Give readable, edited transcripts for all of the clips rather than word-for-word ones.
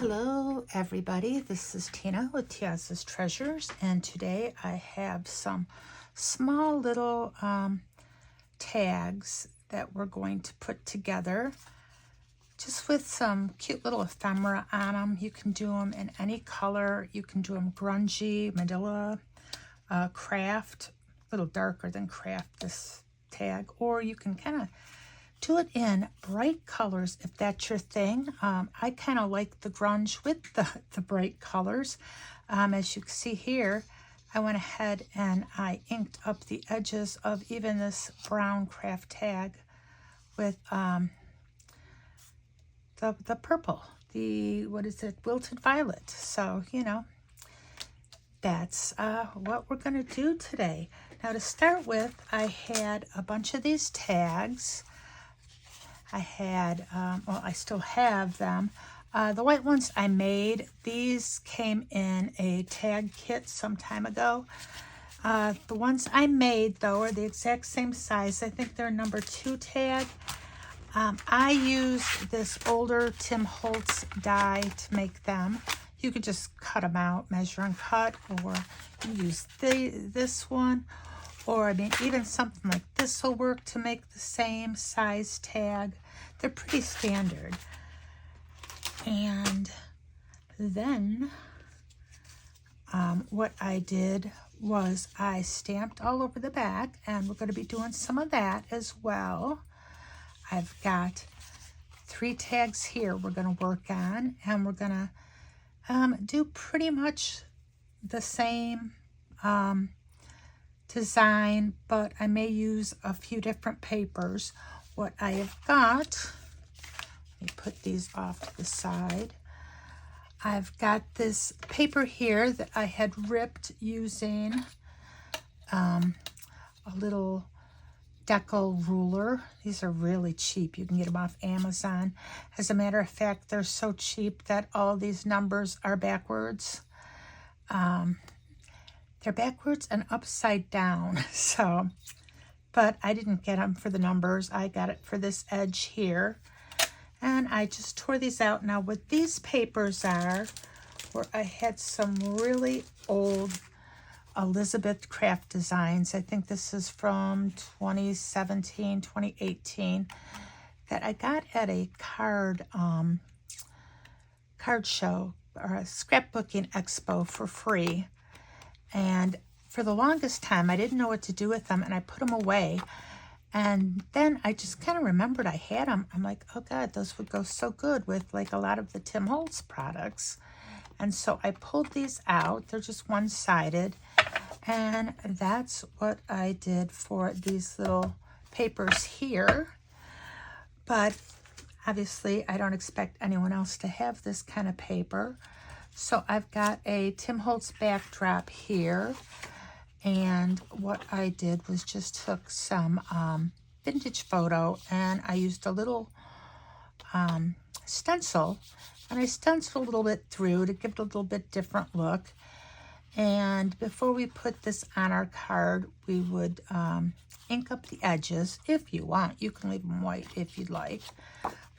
Hello everybody, this is Tina with Tia's Treasures, and today I have some small little tags that we're going to put together just with some cute little ephemera on them. You can do them in any color. You can do them grungy, manila, craft, a little darker than craft, this tag, or you can kind of do it in bright colors if that's your thing. I kind of like the grunge with the bright colors. As you can see here, I went ahead and I inked up the edges of even this brown craft tag with the purple, what is it, wilted violet. So, you know, that's what we're going to do today. Now to start with, I had a bunch of these tags. I had, well, I still have them. The white ones I made, these came in a tag kit some time ago. The ones I made, though, are the exact same size. I think they're number 2 tag. I used this older Tim Holtz die to make them. You could just cut them out, measure and cut, or you use this one. Or, I mean, even something like this will work to make the same size tag. They're pretty standard. And then what I did was I stamped all over the back, and we're going to be doing some of that as well. I've got 3 tags here we're going to work on, and we're going to do pretty much the same design, but I may use a few different papers. What I have got, let me put these off to the side. I've got this paper here that I had ripped using a little decal ruler. These are really cheap. You can get them off Amazon. As a matter of fact, they're so cheap that all these numbers are backwards. They're backwards and upside down. So, but I didn't get them for the numbers. I got it for this edge here. And I just tore these out. Now what these papers are, where I had some really old Elizabeth craft designs. I think this is from 2017, 2018, that I got at a card show or a scrapbooking expo for free. And for the longest time, I didn't know what to do with them, and I put them away. And then I just kind of remembered I had them. I'm like, oh God, those would go so good with like a lot of the Tim Holtz products. And so I pulled these out. They're just one-sided. And that's what I did for these little papers here. But obviously, I don't expect anyone else to have this kind of paper. So I've got a Tim Holtz backdrop here, and what I did was just took some vintage photo, and I used a little stencil, and I stenciled a little bit through to give it a little bit different look. And before we put this on our card, we would ink up the edges if you want. You can leave them white if you'd like,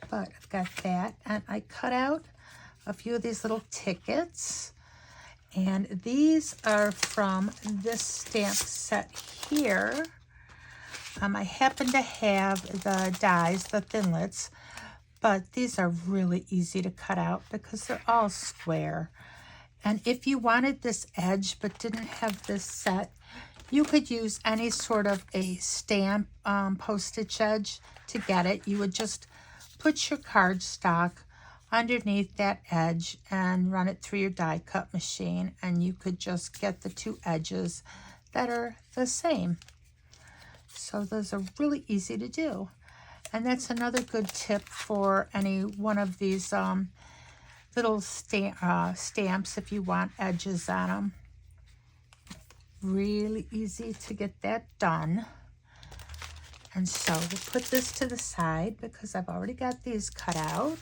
but I've got that, and I cut out a few of these little tickets, and these are from this stamp set here. I happen to have the dies, the thinlits, but these are really easy to cut out because they're all square. And if you wanted this edge but didn't have this set, you could use any sort of a stamp postage edge to get it. You would just put your cardstock underneath that edge and run it through your die cut machine, and you could just get the 2 edges that are the same. So those are really easy to do. And that's another good tip for any one of these little stamps if you want edges on them. Really easy to get that done. And so we'll put this to the side because I've already got these cut out.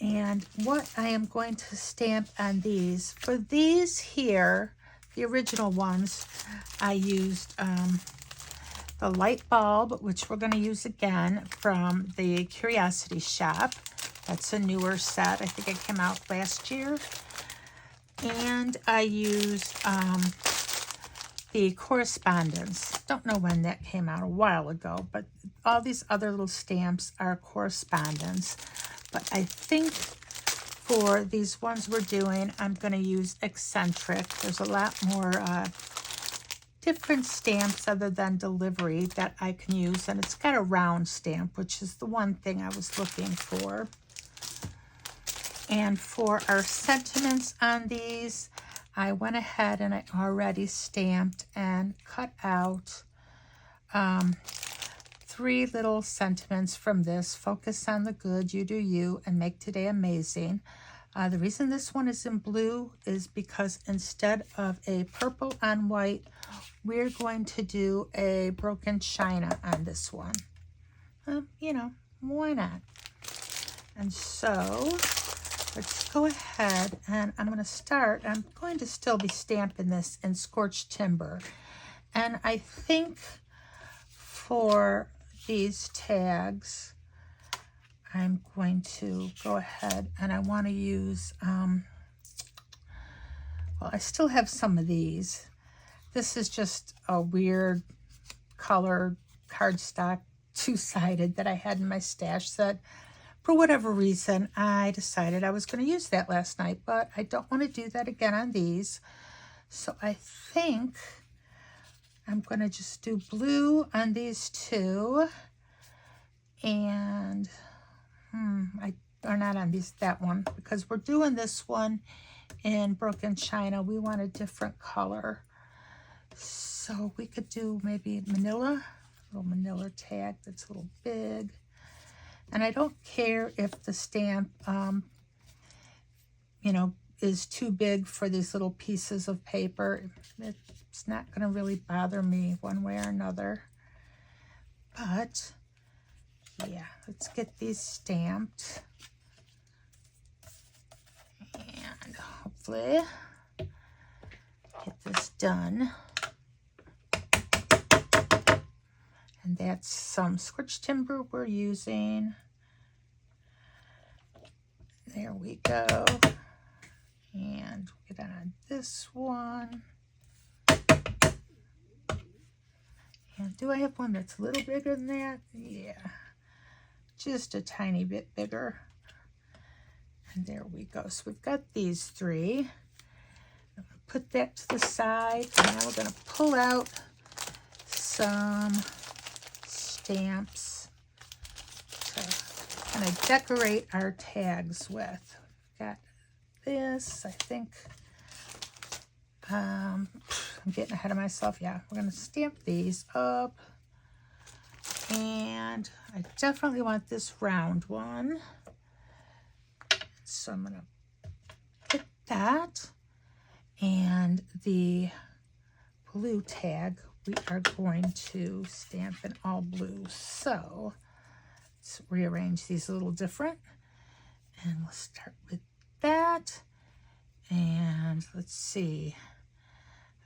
And what I am going to stamp on these, for these here, the original ones, I used the light bulb, which we're going to use again from the Curiosity Shop. That's a newer set. I think it came out last year. And I used the correspondence. Don't know when that came out, a while ago, but all these other little stamps are correspondence. But I think for these ones we're doing, I'm going to use eccentric. There's a lot more different stamps other than delivery that I can use, and it's got a round stamp, which is the one thing I was looking for. And for our sentiments on these, I went ahead and I already stamped and cut out 3 little sentiments from this. Focus on the good, you do you, and make today amazing. The reason this one is in blue is because instead of a purple on white, we're going to do a broken china on this one. You know, why not? And so let's go ahead and I'm going to start. I'm going to still be stamping this in scorched timber. And I think for these tags, I'm going to go ahead and I want to use, well, I still have some of these. This is just a weird colored cardstock, two-sided, that I had in my stash set. For whatever reason, I decided I was going to use that last night, but I don't want to do that again on these. So I think I'm going to just do blue on these 2. And or not on that one, because we're doing this one in broken china. We want a different color. So we could do maybe manila, a little manila tag that's a little big. And I don't care if the stamp, you know, is too big for these little pieces of paper. It's not going to really bother me one way or another. But yeah, let's get these stamped. And hopefully get this done. And that's some scorched timber we're using. There we go. And get on this one. And do I have one that's a little bigger than that? Yeah. Just a tiny bit bigger. And there we go. So we've got these 3. I'm going to put that to the side. And now we're going to pull out some stamps to kind of decorate our tags with. Got this, I think. I'm getting ahead of myself. Yeah, we're going to stamp these up. And I definitely want this round one. So I'm going to pick that. And the blue tag, we are going to stamp in all blue. So let's rearrange these a little different. And we'll start with that. And let's see.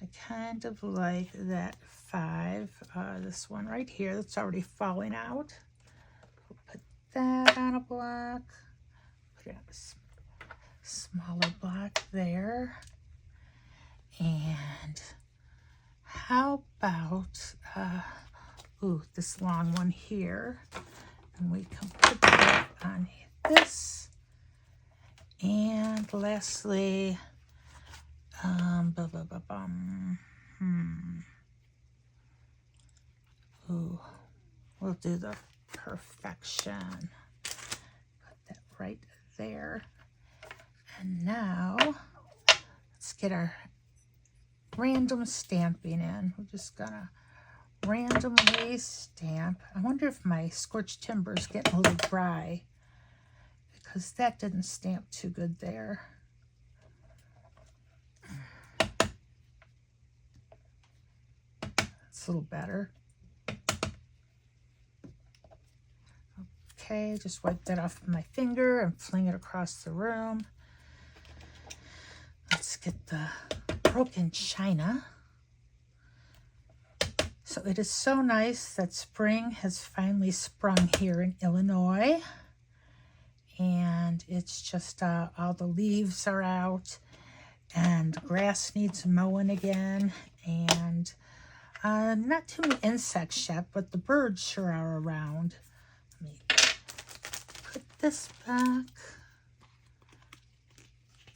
I kind of like that 5, this one right here that's already falling out. We'll put that on a block. Put it on a smaller block there. And how about, this long one here. And we can put that on this. And lastly, we'll do the perfection. Put that right there. And now let's get our random stamping in. We're just gonna randomly stamp. I wonder if my scorched timber is getting a little dry, because that didn't stamp too good there. It's a little better. Okay, just wipe that off with my finger and fling it across the room. Let's get the broken china. So it is so nice that spring has finally sprung here in Illinois. and it's just all the leaves are out, and the grass needs mowing again, and not too many insects yet, but the birds sure are around. Let me put this back.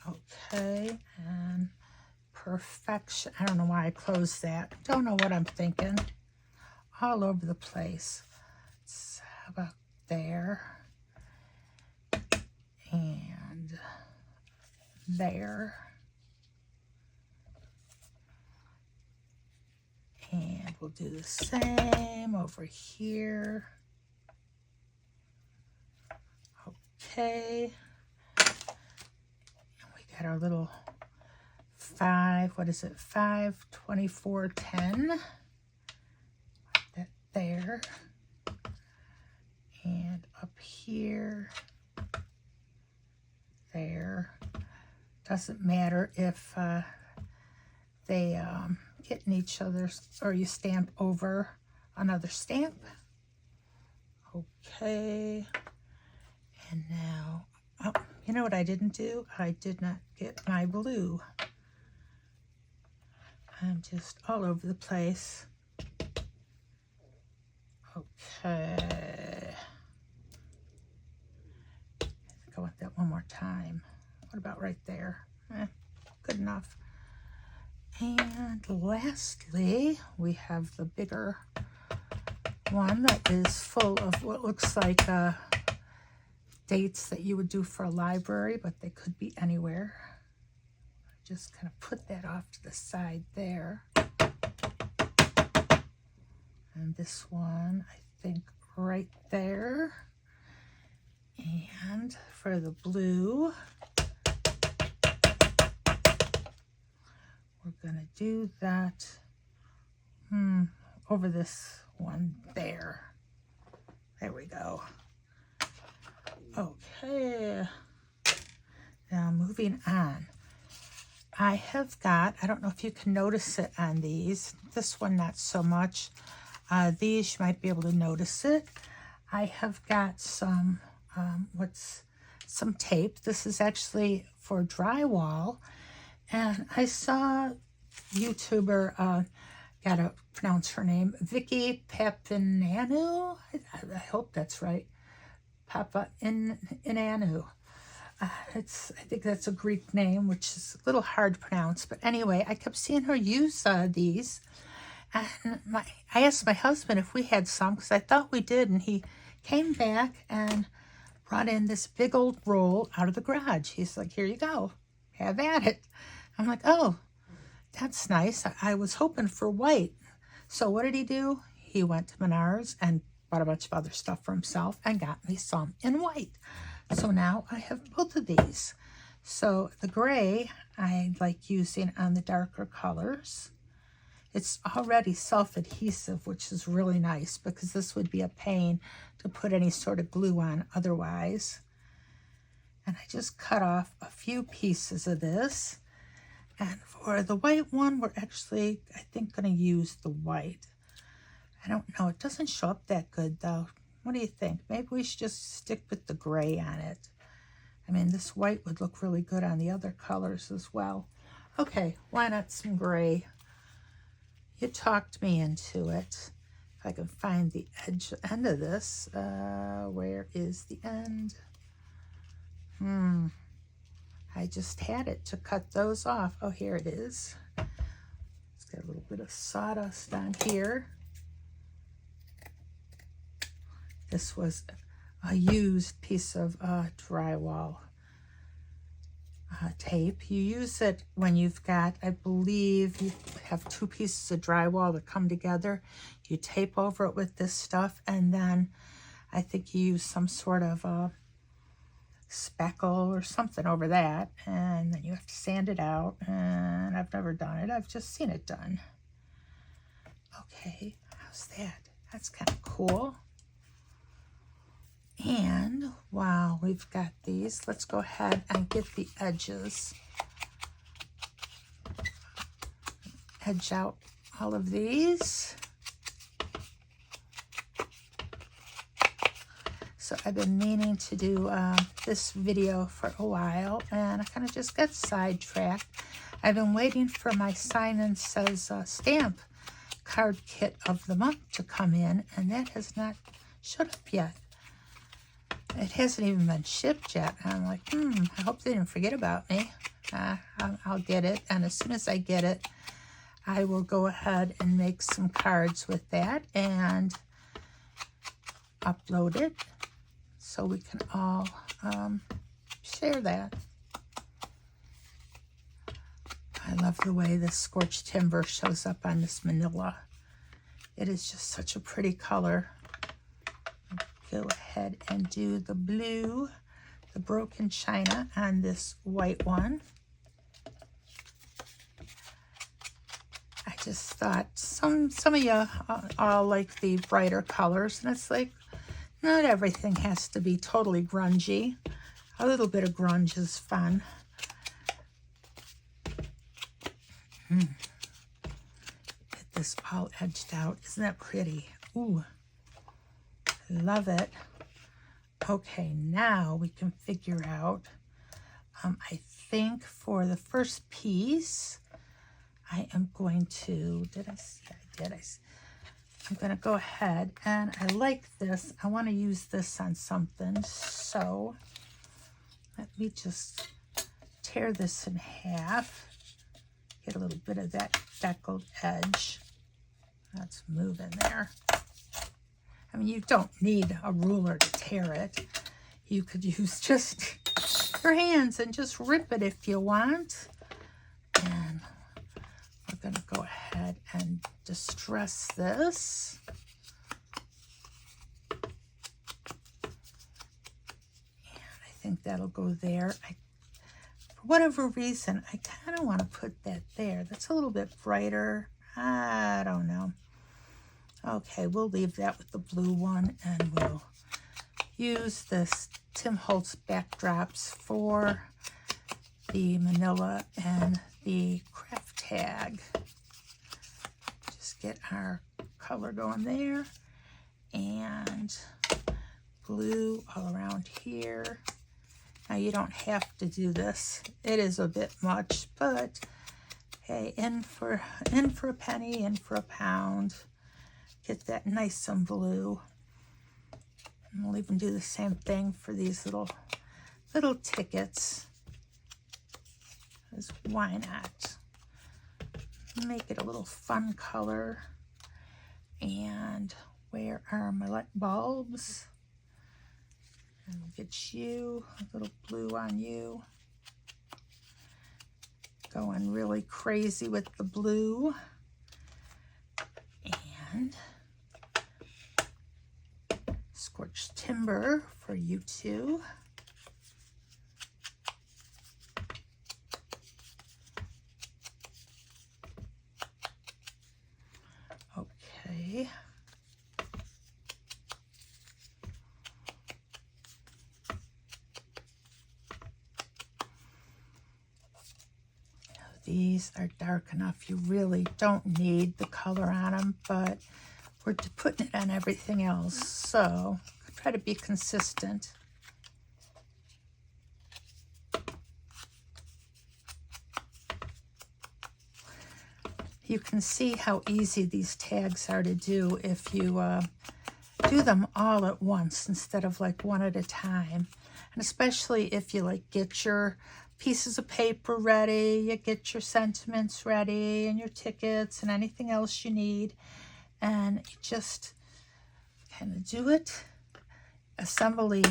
Okay, and perfection. I don't know why I closed that. Don't know what I'm thinking. All over the place. So how about there? And there. And we'll do the same over here. Okay. And we got our little 5, what is it? 5, 24, 10. Like that there. And up here. There. Doesn't matter if they get in each other's, or you stamp over another stamp. Okay. And now, oh, you know what I didn't do? I did not get my blue. I'm just all over the place. Okay. I think I want that one more time. What about right there? Good enough. And lastly, we have the bigger one that is full of what looks like dates that you would do for a library, but they could be anywhere. Just kind of put that off to the side there. And this one, I think, right there. And for the blue, we're going to do that over this one there. There we go. Okay. Now moving on. I have got, I don't know if you can notice it on these. This one, not so much. These, you might be able to notice it. I have got some, some tape. This is actually for drywall. And I saw YouTuber, gotta pronounce her name, Vicky Papinanu. I hope that's right. Papa Inanu. I think that's a Greek name, which is a little hard to pronounce. But anyway, I kept seeing her use these. And I asked my husband if we had some, because I thought we did. And he came back and brought in this big old roll out of the garage. He's like, here you go. Have at it. I'm like, oh, that's nice. I was hoping for white. So what did he do? He went to Menards and bought a bunch of other stuff for himself and got me some in white. So now I have both of these. So the gray I like using on the darker colors. It's already self-adhesive, which is really nice because this would be a pain to put any sort of glue on otherwise. And I just cut off a few pieces of this. And for the white one, we're actually, I think, going to use the white. I don't know. It doesn't show up that good, though. What do you think? Maybe we should just stick with the gray on it. I mean, this white would look really good on the other colors as well. Okay, why not some gray? You talked me into it. If I can find the end of this. Where is the end? I just had it to cut those off. Oh, here it is. It's got a little bit of sawdust on here. This was a used piece of drywall tape. You use it when you've got, I believe, you have two pieces of drywall that come together. You tape over it with this stuff, and then I think you use some sort of speckle or something over that, and then you have to sand it out. And I've never done it. I've just seen it done. Okay, how's that? That's kind of cool. And while we've got these, let's go ahead and get the edges. Edge out all of these. So I've been meaning to do this video for a while, and I kind of just got sidetracked. I've been waiting for my Sign Says stamp card kit of the month to come in, and that has not showed up yet. It hasn't even been shipped yet. And I'm like, I hope they didn't forget about me. I'll get it, and as soon as I get it, I will go ahead and make some cards with that and upload it so we can all share that. I love the way the scorched timber shows up on this manila. It is just such a pretty color. Go ahead and do the blue, the broken china on this white one. I just thought some of you all like the brighter colors, and it's like not everything has to be totally grungy. A little bit of grunge is fun. Get this all edged out. Isn't that pretty? Ooh. Love it. Okay, now we can figure out, I think for the first piece, I am going to, I'm going to go ahead, and I like this. I want to use this on something, so let me just tear this in half. Get a little bit of that deckled edge. Let's move in there. I mean, you don't need a ruler to tear it. You could use just your hands and just rip it if you want. And we're going to go ahead and distress this. And I think that'll go there. For whatever reason, I kind of want to put that there. That's a little bit brighter. I don't know. Okay, we'll leave that with the blue one, and we'll use this Tim Holtz backdrops for the manila and the craft tag. Just get our color going there, and blue all around here. Now you don't have to do this. It is a bit much, but hey, in for a penny, in for a pound. Get that nice and blue. And we'll even do the same thing for these little tickets. Because why not? Make it a little fun color. And where are my light bulbs? And we'll get you, a little blue on you. Going really crazy with the blue. And scorched timber for you two. Okay. These are dark enough. You really don't need the color on them, but we're putting it on everything else, so try to be consistent. You can see how easy these tags are to do if you do them all at once instead of like one at a time. And especially if you like get your pieces of paper ready, you get your sentiments ready and your tickets and anything else you need, and you just kind of do it assembly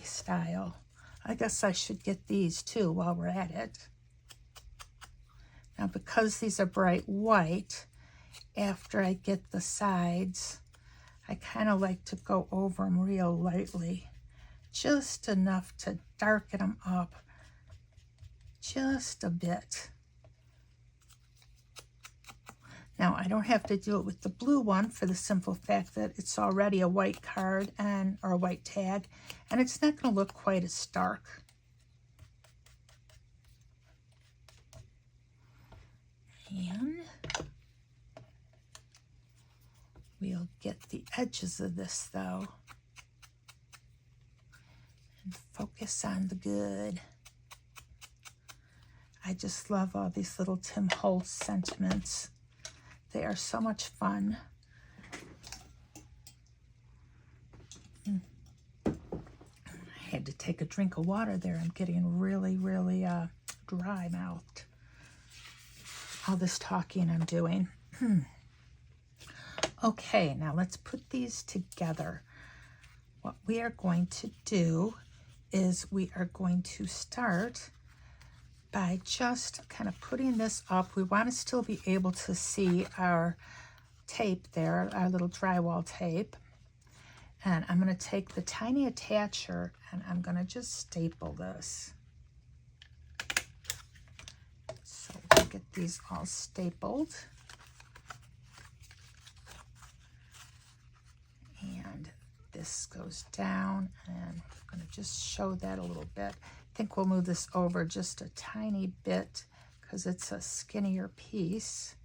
style. I guess I should get these too while we're at it. Now because these are bright white, after I get the sides, I kind of like to go over them real lightly, just enough to darken them up just a bit. Now I don't have to do it with the blue one for the simple fact that it's already a white card or a white tag, and it's not going to look quite as stark. And we'll get the edges of this though. and focus on the good. I just love all these little Tim Holtz sentiments. They are so much fun. I had to take a drink of water there. I'm getting really, really dry mouthed. All this talking I'm doing. Okay, now let's put these together. What we are going to do is we are going to start by just kind of putting this up. We want to still be able to see our tape there, our little drywall tape. And I'm going to take the tiny attacher and I'm going to just staple this. So we'll get these all stapled. And this goes down, and I'm going to just show that a little bit. I think we'll move this over just a tiny bit because it's a skinnier piece.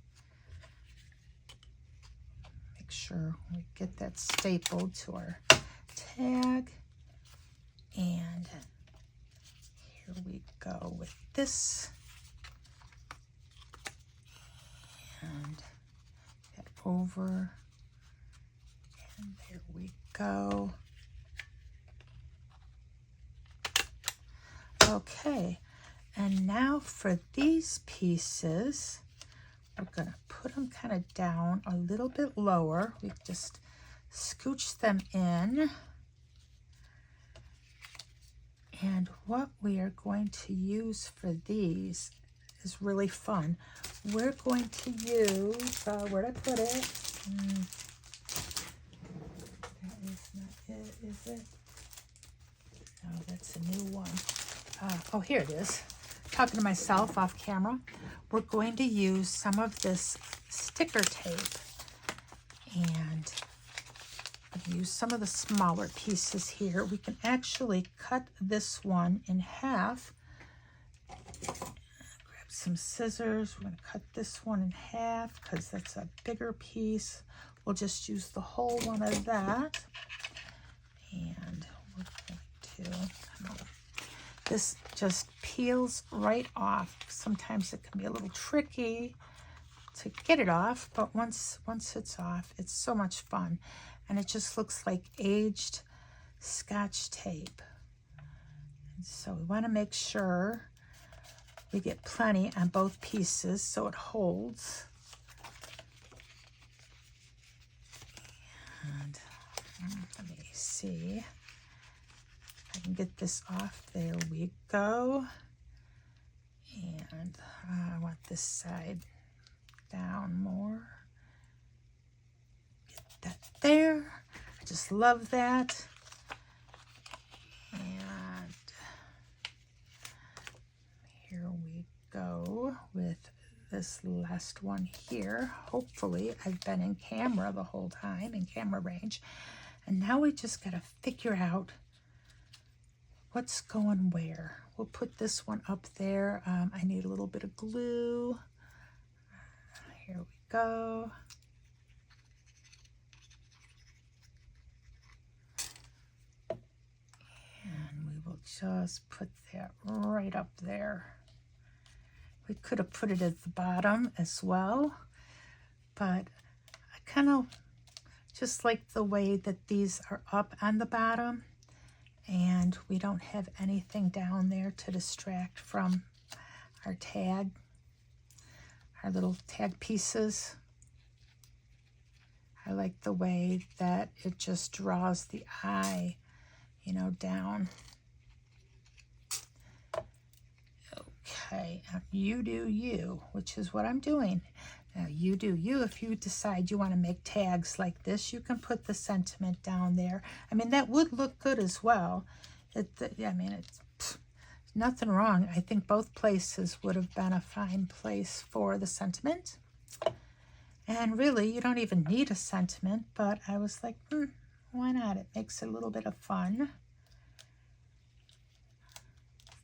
Make sure we get that stapled to our tag. And here we go with this. And that over. And there we go. Okay, and now for these pieces, we're going to put them kind of down a little bit lower. We just scooch them in. And what we are going to use for these is really fun. We're going to use, where'd I put it? That is not it, is it? No, that's a new one. Oh, here it is. Talking to myself off camera. We're going to use some of this sticker tape and use some of the smaller pieces here. We can actually cut this one in half. Grab some scissors. We're going to cut this one in half because that's a bigger piece. We'll just use the whole one of that. And we're going to, this just peels right off. Sometimes it can be a little tricky to get it off, but once it's off, it's so much fun. And it just looks like aged Scotch tape. And so we want to make sure we get plenty on both pieces so it holds. And let me see. I can get this off. There we go. And I want this side down more. Get that there. I just love that. And here we go with this last one here. Hopefully I've been in camera the whole time, in camera range. And now we just got to figure out what's going where. We'll put this one up there. I need a little bit of glue. Here we go. And we will just put that right up there. We could have put it at the bottom as well, but I kind of just like the way that these are up on the bottom. And we don't have anything down there to distract from our tag, our little tag pieces. I like the way that it just draws the eye, you know, down. Okay, you do you, which is what I'm doing. Now, you do you. If you decide you want to make tags like this, you can put the sentiment down there. I mean, that would look good as well. I mean, it's nothing wrong. I think both places would have been a fine place for the sentiment. And really, you don't even need a sentiment, but I was like, why not? It makes it a little bit of fun.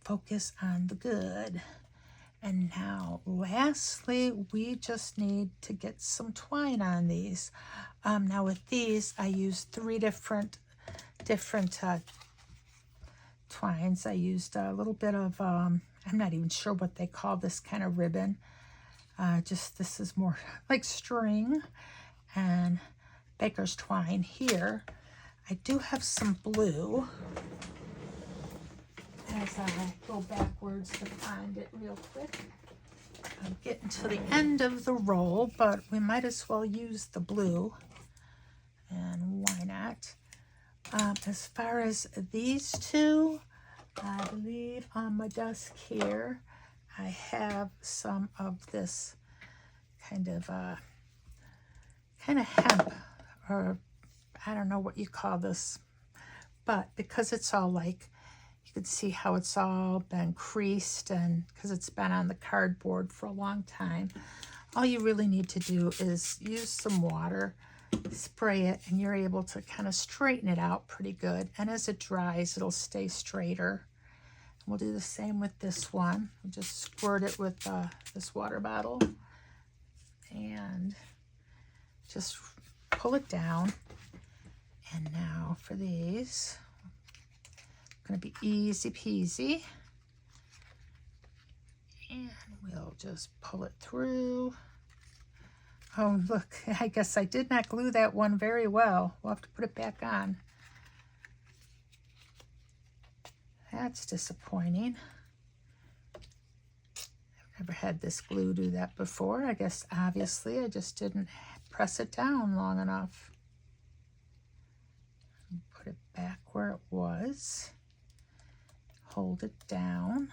Focus on the good. And now, lastly, we just need to get some twine on these. Now with these, I use 3 different twines. I used a little bit of, I'm not even sure what they call this kind of ribbon. Just this is more like string and baker's twine here. I do have some blue as I go backwards to find it real quick. I'm getting to the end of the roll, but we might as well use the blue. And why not? As far as these two, I believe on my desk here, I have some of this kind of hemp, or I don't know what you call this, but because it's all like, you can see how it's all been creased, and because it's been on the cardboard for a long time, all you really need to do is use some water, spray it, and you're able to kind of straighten it out pretty good. And as it dries, it'll stay straighter. We'll do the same with this one. We'll just squirt it with this water bottle and just pull it down. And now for these, going to be easy peasy. And we'll just pull it through. Oh, look, I guess I did not glue that one very well. We'll have to put it back on. That's disappointing. I've never had this glue do that before. I guess, obviously, I just didn't press it down long enough. Put it back where it was. Hold it down.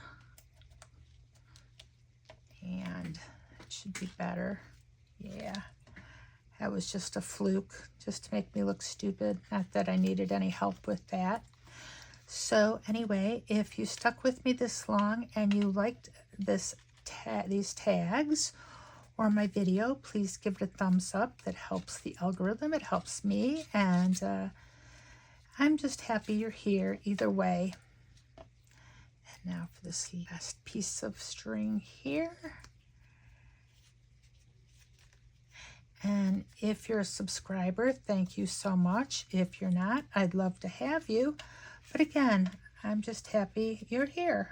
And it should be better. Yeah, that was just a fluke, just to make me look stupid. Not that I needed any help with that. So anyway, if you stuck with me this long and you liked these tags or my video, please give it a thumbs up. That helps the algorithm. It helps me. And I'm just happy you're here either way. And now for this last piece of string here. And if you're a subscriber, thank you so much. If you're not, I'd love to have you. But again, I'm just happy you're here.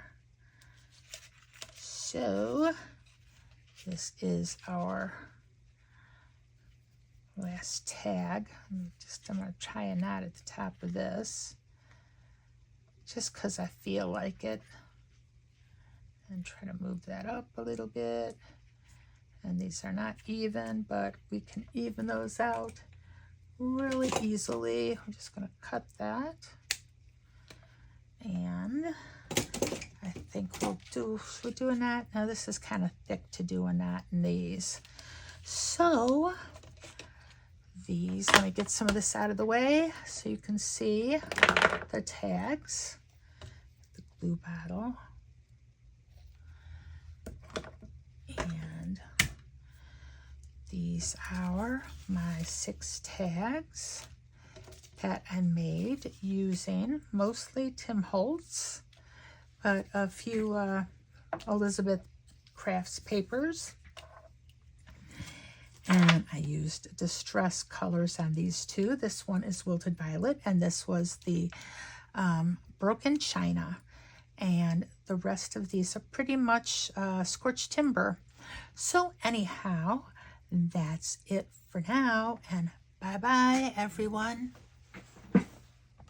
So this is our last tag. I'm going to try a knot at the top of this, just because I feel like it. And try to move that up a little bit. And these are not even, but we can even those out really easily. I'm just going to cut that. And I think should we do a knot? No, this is kind of thick to do a knot in these. So these, let me get some of this out of the way so you can see the tags, the glue bottle. And these are my 6 tags that I made using mostly Tim Holtz, but a few Elizabeth Crafts papers. And I used distress colors on these two. This one is Wilted Violet, and this was the Broken China. And the rest of these are pretty much scorched timber. So anyhow, that's it for now, and bye-bye, everyone.